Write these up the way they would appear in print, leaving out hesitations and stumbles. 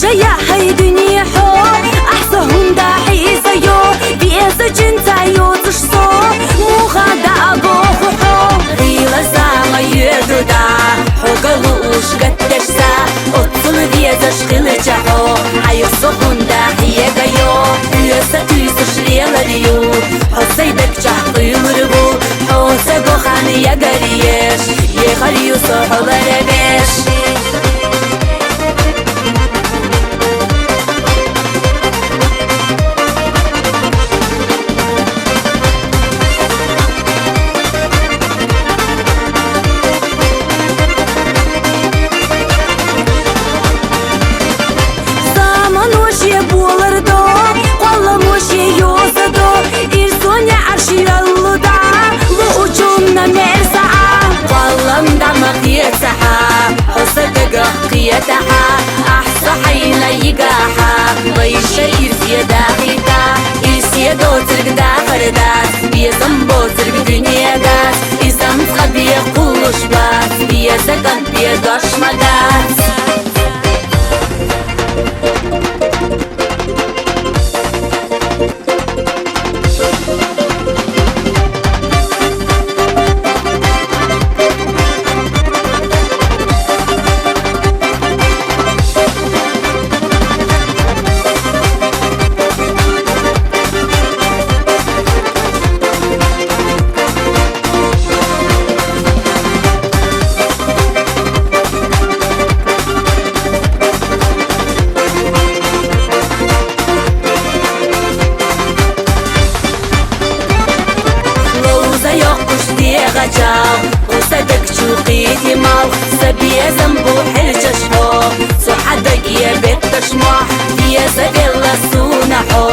جاية هاي دنيا حو أحسهم داحي زيو بيزا جنتا يوتش صو مو يغريو حسيدك شحطي مربو حوسك وخاني يغريش يغريو صحو بربش قيتها أحصى حين يقاحا ويشير في داخلها إرسي دوترك داخل داس بيزم بوترك دنيا داس إزم تخبي قولش باس بيزكن بيدوش مداس وصدق شوقيتي ماو سبيا زنبو حلجشحو صحدق يا بيت تشمح يا سبيلا سونحو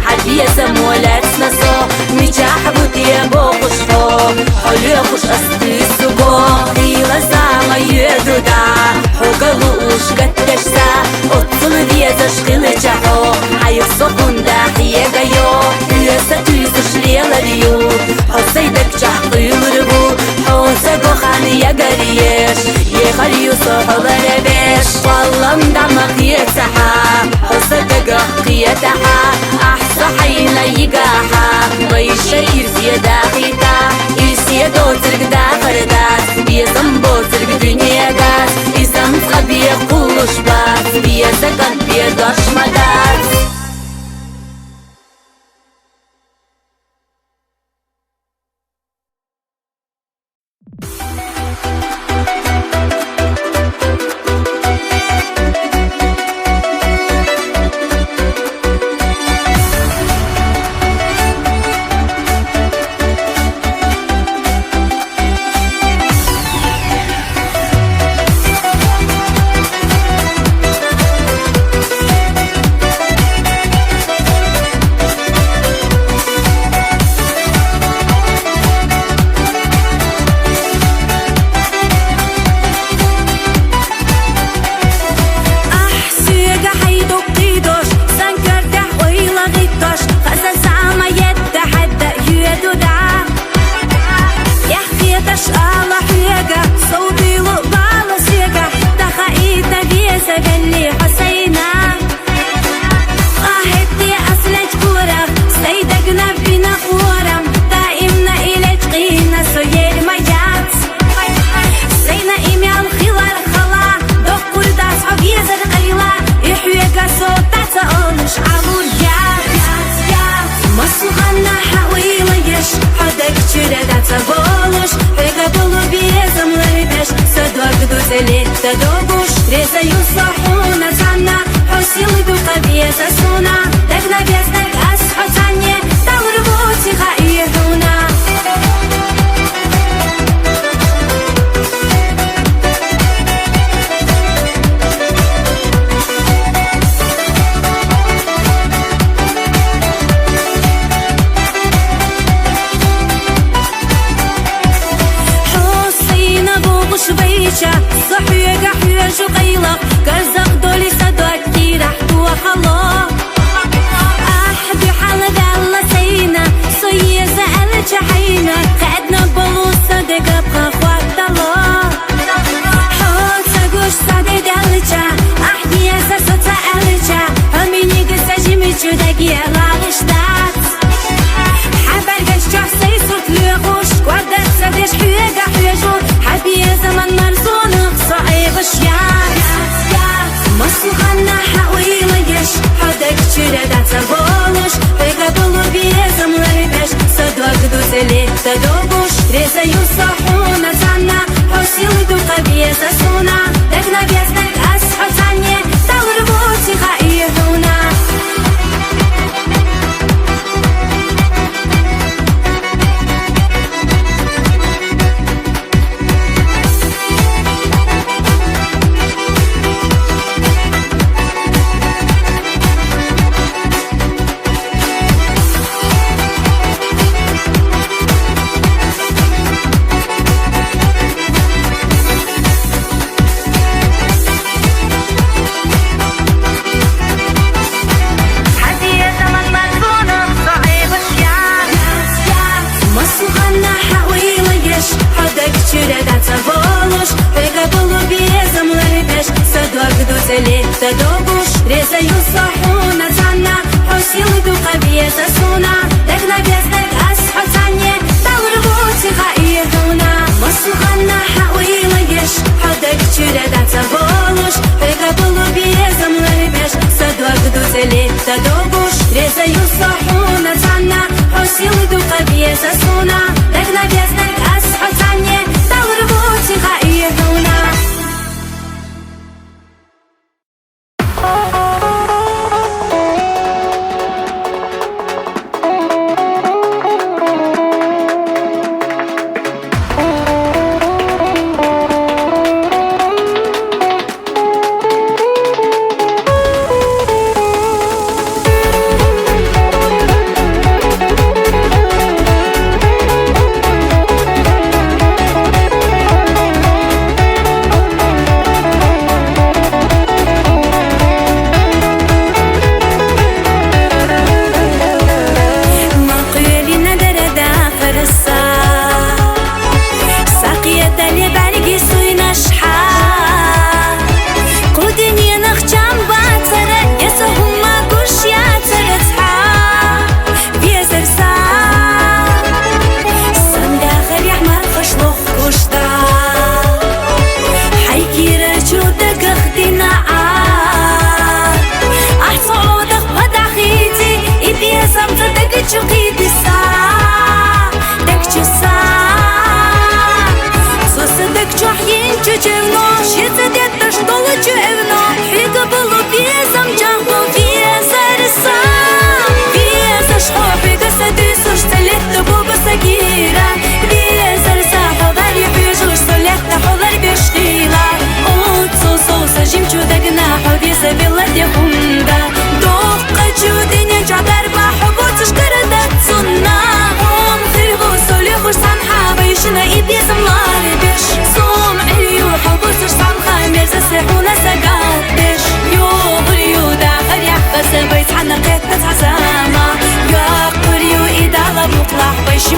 حبيا سمولات نصو مجاح بوتي بوخشحو حلو خوش أستي سبو خيلا زاما يدودا حقلوش قتشسا أطل دي زشخل جحو حيق صخون داحية غيو يسا تيسش ليلا ريو حسيدك شحطي مربو حوسك وخاني يغريش يغريو صحو بربش والله مدعمك يتسحا حسك قيتها أحصى حين يقاحا ويشير في داخلها إرسي دوترك داخل داس بيزم بوترك دنيا داس إزم تخبي قولش باس بيزكن بيدوش مداس Тадогуш, резаю сахуна цанна, хосилы духа беза суна, так на бездах асхотанне, там рву тиха и руна. Хосина бубуш вейча, صحيك حياش وقيلة كرزق دولي صدوك تيرح وخلا أحبي حالة دالة سينا صيّة زقلت حينا خدنا بلو صدق أبقى خوات الله حوت ساقوش صدق دالجا أحدي يسا صوتا ألجا هميني قصة جيمي جودك يلالش دات حبر قش جحسي صوت ليغوش قوادت صدش حياك حياجو حبي يا زمن مرزون صعيب الشيار مصلحنا حويلة يش حدك تشير دات سبولش بيقبلو بيزم دوبوش резаю صحونا تانا حسيل دوقا بيزا سونا دك نبيزنك أسحو تانية دوربوتي غايهونا مسوغانا حاويلا يش حدك چيردا تبولوش пригабулу بيزم لربش صدوك دوزلت دوبوش резаю صحونا تانا حسيل دوقا بيزا سونا دك نبيزنك أسحو تانية دوربوتي غايهونا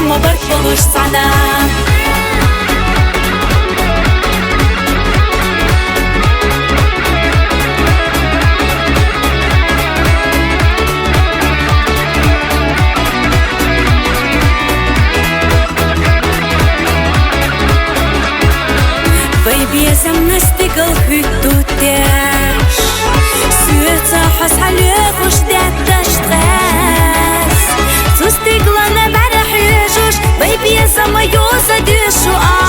ما بركبوش صعنا Байбезем настигал хүйттутеш Сүйетса хас халюхуш дәтті штресс Сустиглана бәрі хүйжуш Байбезем майоза дешу ас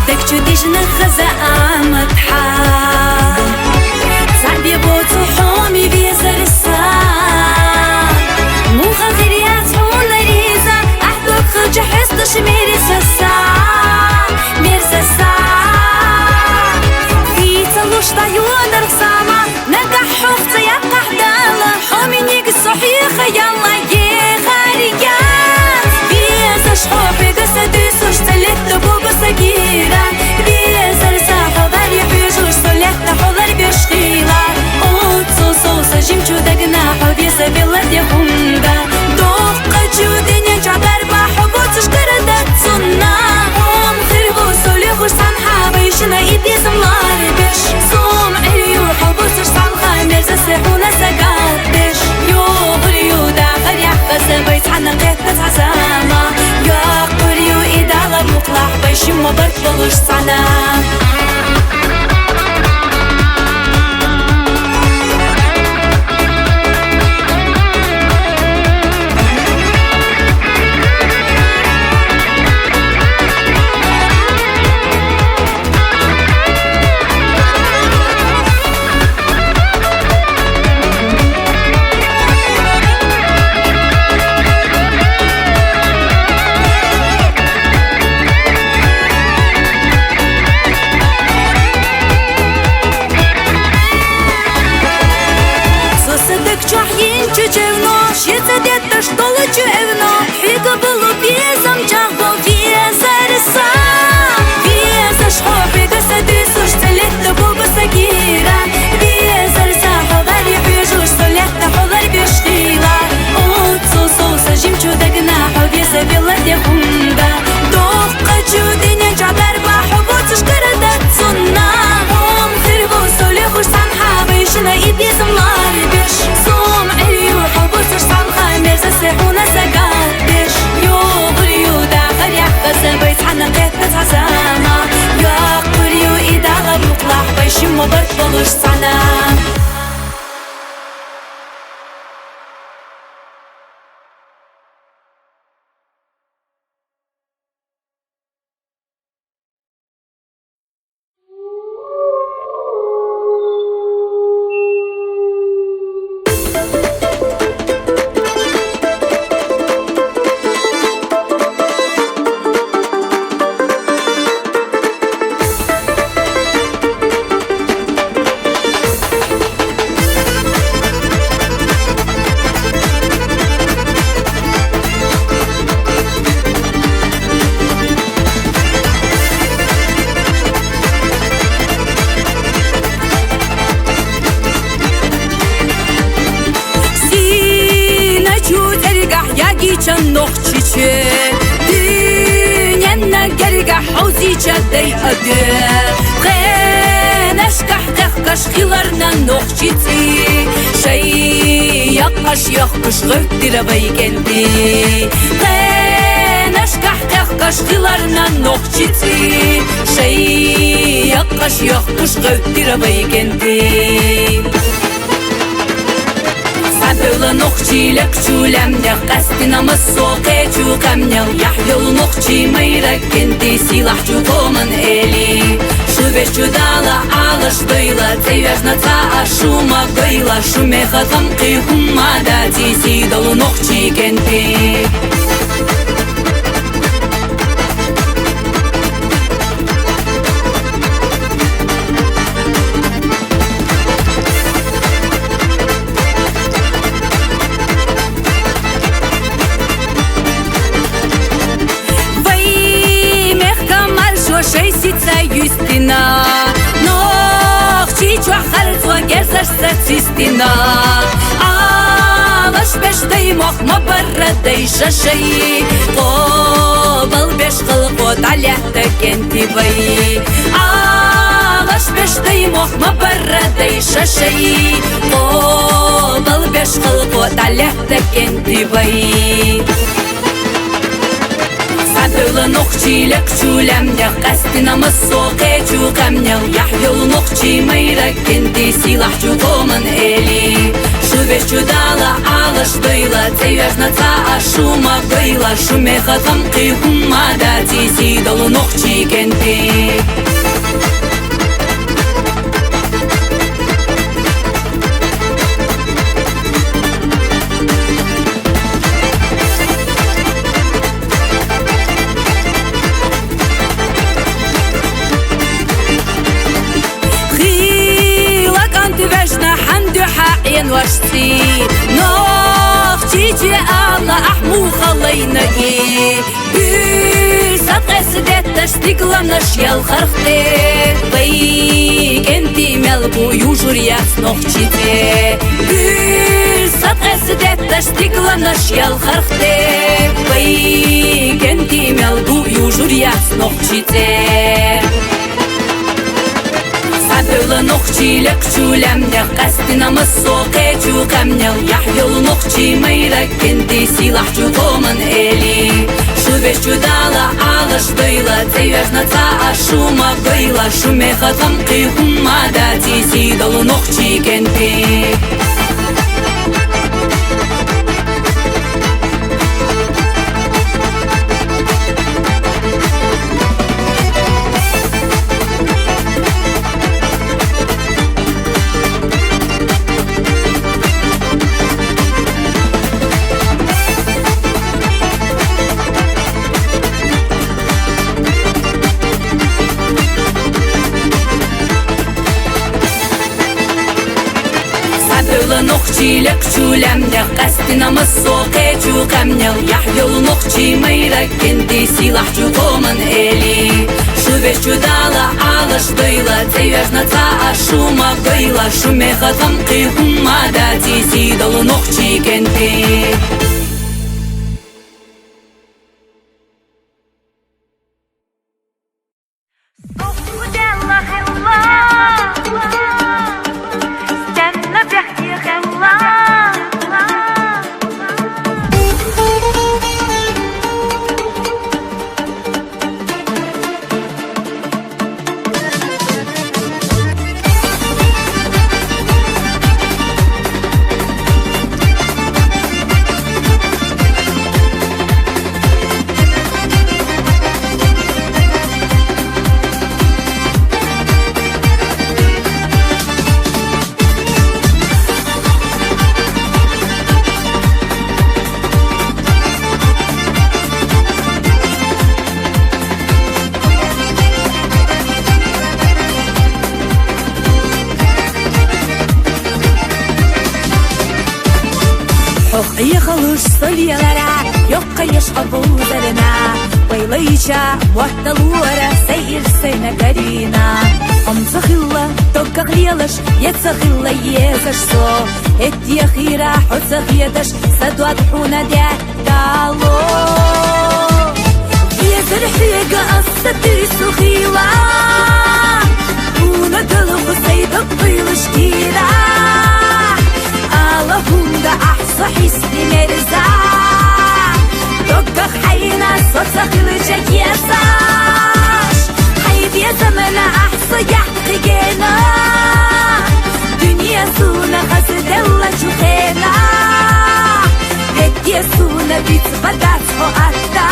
Дәк чудишны хыза аматха Цаби боцу хоми безарса Муха хирият хуна риза Ахдук хылча хыстыш мерисаса Фица луштаю дарсама Нагахух цая кахдала Хоминик صحيخة يلا يخاريات بيزا شحوحي قصدي سوشتلت بوبا سجيرة بيزا رساحة ضري بيجوش سولت حضر بيشخيلة اوتسو صوصة جيمشو دقناحو بيزا بلد يخوندا دوقة جودين يجعبر بحبو تشكردت سنة هم خربو سولي خوش صنحة بيشنا إبيزم لاربش صوم عريو حبو تشصن خامر زسحونا سقاتش بيت حنا قيت عزامة يا قريو إدالة مطلع بيشي ما بركبوش صعنا Забила де хунда, довка чудиня, джабер баху, бо це ж карадат сон. يالغش sana. Нохчиче дünyanna gerga hauzicha day ade Khenashkah tehkash khilarna nokhchiti Shay yaqash yaqash gırtira baygendi Khenashkah tehkash khilarna nokhchiti Shay yaqash yaqash gırtira baygendi Садыла нохчи лекчулям дях кастина масоке чукамнял Яхьел нохчи майрак кенти силах чукоман эли Шубеш чудала алаш дойла Цевяжна ца ашума гойла Шумеха тамки хумада Тиси долу нохчи кенти Шейсица юстина Нохчи чуахарцва герзашса цистина Алаш бештай мохма баррадай шашай Қобал беш қылқот аляхта кентибай Алаш бештай мохма баррадай шашай Қобал беш қылқот аляхта кентибай Садыла нохчи лекчулям дях кастина масоке чукамнял Яхьел нохчи майрак кенти силах чукоман эли Шубеш чудала алаш дойла Цевяжна ца ашума гойла Шумеха тамки хумада Тиси долу нохчи кенти واشتي نوختي الله أحمو خلينا بيسات قصدت تشتغل نشيا الخرختي بيك انتي ملبو يوجر ياس نوختي بيسات قصدت تشتغل نشيا الخرختي بيك انتي ملبو يوجر ياس نوختي Садыла нохчи лекчулям дях кастина масоке чукамнял Яхьел нохчи майрак кенти силах чукоман эли Шубеш чудала алаш дойла Цевяжна ца ашума гойла Шумеха тамки хумада Тиси долу нохчи кенти Нохчи лекчулям дях кастина масоке чукамнял Яхьел нохчи майрак кенти силах чукоман эли Шубеш чудала алаш дойла Цевяжна ца ашума гойла Шумеха тамки хумада Тиси долу нохчи кенти Hoqya xaluş solyalara Yokka yaşqa buzarına Baylayça muhtalura Seyir seyna karina Omsakhilla Tokka ghliyalash Yetsakhilla yezashso Etti akhira Hutsakh yadash Sadwad huna diatalo Yezar higa Assati sukhila Una dalghu sayda Qilish kira Allahumda ahsa hisni merza Tokka khayna Sotsa khilishak yesash Hayd ya zamana ahsa yahqigena Dünya suna khazidella chukhena Reddiya suna bitbadat ho atta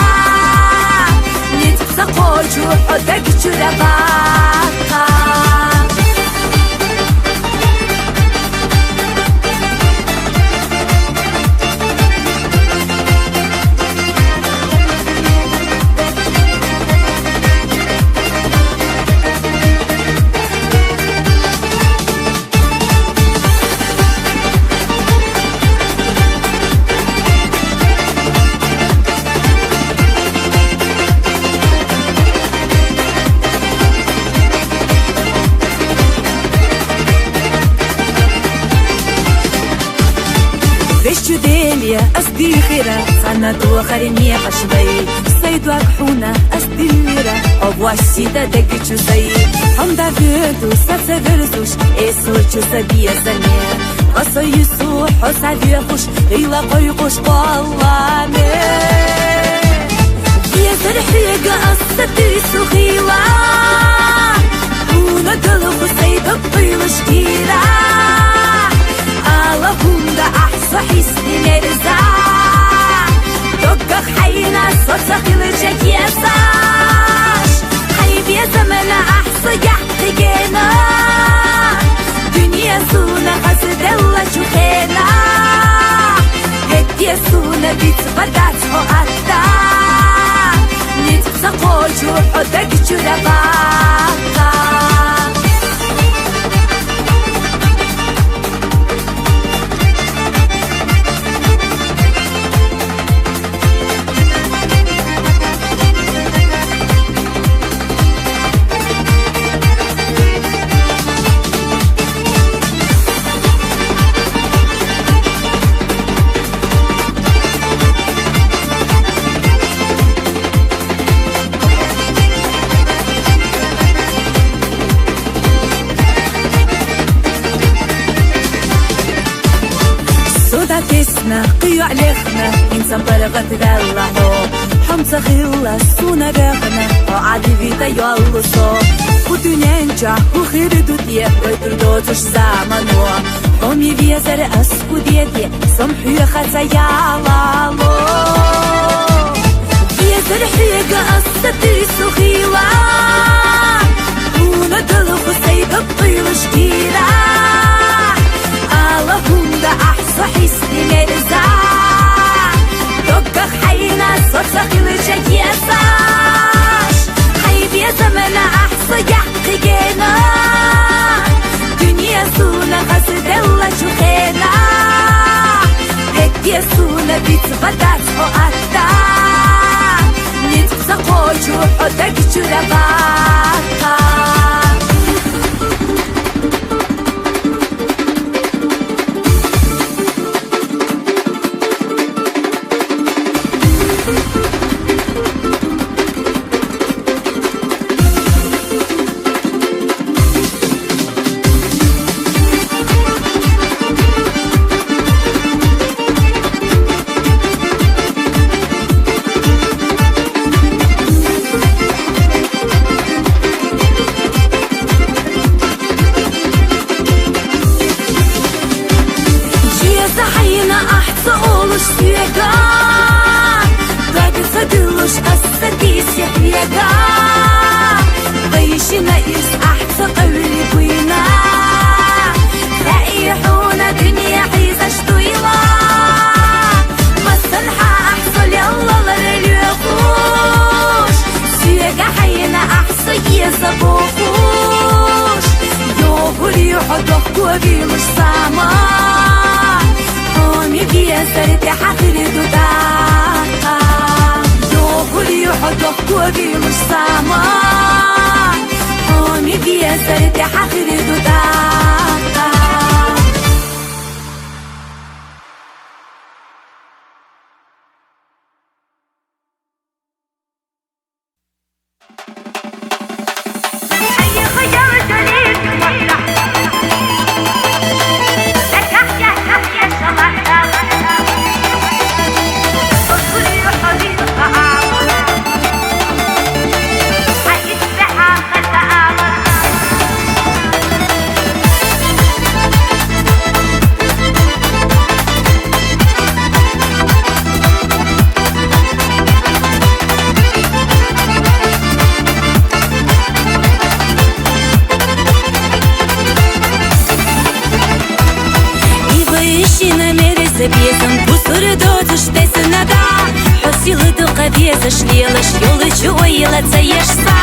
Nitsa qoju hodak churabaqa Veshchudelia asdihira Sanatu akharini qashbay Saydu akhuna asdira Obwasida degichu say Hamda gdu satsa verzush Eso chu sabiya zane Qaso yusuh Hosabiya khush Ila qoy qush qallame Yezar higa Assati sukhila Una dalghu sayda Qilish kira Allahumda ahsa hisni merza Tokka khayna Sotsa khilishak yesash Hayd ya zamana ahsa yahqigena Dünya suna khazidella chukhena Reddiya suna bitbadat ho atta Nitsa qoju hodak churabaqa قيو عليخنا إنسان برغت دلهو حمزة خيلا سونا رغنا وعادي فيتا يولوسو ودنينجا وخيردو ديه ويتردوتش زامنو قومي فيزر أسكو ديتي سمحو يخاتا يالالو فيزر حيقا أستي سخيلا ونا دلغو سيدا بطيلش كيرا Allahumda ahsa hisni merza Tokka khayna Sotsa khilishak yesash Hayd ya zamana ahsa yahqigena Dünya suna khazidella chukhena Reddiya suna bitbadat ho atta Nitsa qoju hodak churabaqa بيسرت حقري دودا دوغلي حدوك كوري مش ساما هوني بيسرت حقري دودا Забьезом пусуры дозу штесы нада Посилы духа беза шлела шьёлы чуила цаешса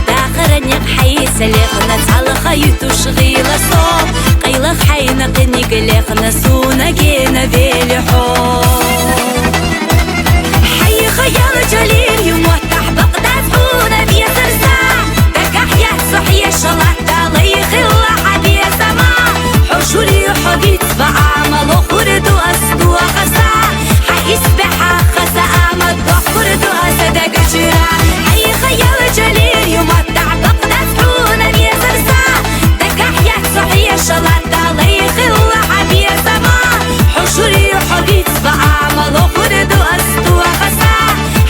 Дахаранек حيسا لخنا تعلق يتوش غيلا صوب قيلق حينا قنيق لخنا سونا جينا بيلي حوب حي خيال جليل يموتح بقداس حونا بيسرسا دكح يحصح يشلح تالي خلا حبي سما حشوري حبيت بعمل خرد وأسدو خسا حيسبح خسا أمد خرد وأسدق جرا حي خيال جليل يمتع بقداس حونا بيسرسا دكح يحصح يشلح تالي خلا حبي سما حشوري حبيت بعمل خرد وأسدو خسا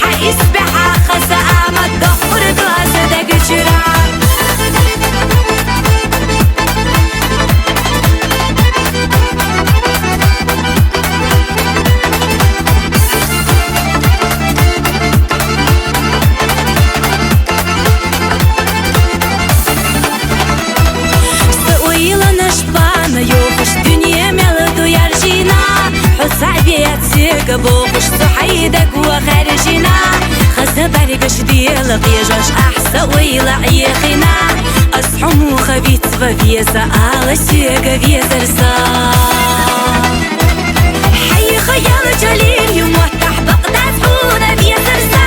حيسبح خسا أمد خرد وأسدق جرا بوقش صحيدك وخارجنا خزة برقش ديالك يجاش أحسا ويلا عيخنا أصحم وخبيت ففيسا على سيقا فيسرسا حي خيال جليل يموتح بقداس حونا بيسرسا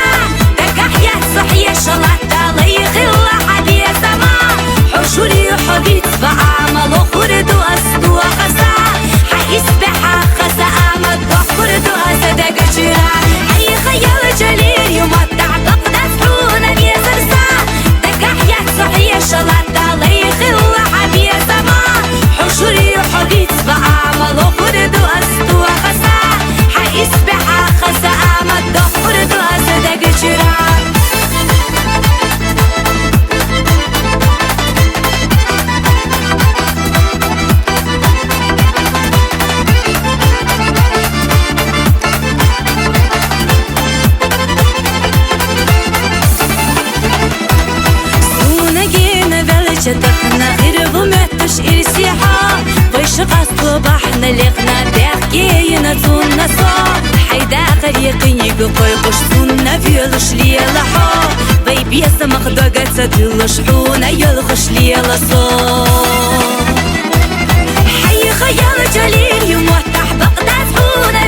دكح يحصح يشلح تالي خلا حبي سما حشوري حبيت بعمل خرد وأسدو خسا حيسبح خسا أمد خرد وأسدق جرا حي خيال جليل يمتع بقداس حونا بيسرسا دكح يحصح يشلح تالي خلا حبي سما حشوري حبيت بعمل خرد وأسدو خسا حيسبح خسا أمد خرد وأسدق جرا دخنا غير بمتش إرسيحا ويش قصد بحنا لقنا بحكينا تونا صا حيدا غريقين يقوي قشتونا فيلش ليلا حا بيبيسا مقدقة تدلش حونا يلغش ليلا صا حي خيال جليل يموتح بقداس حونا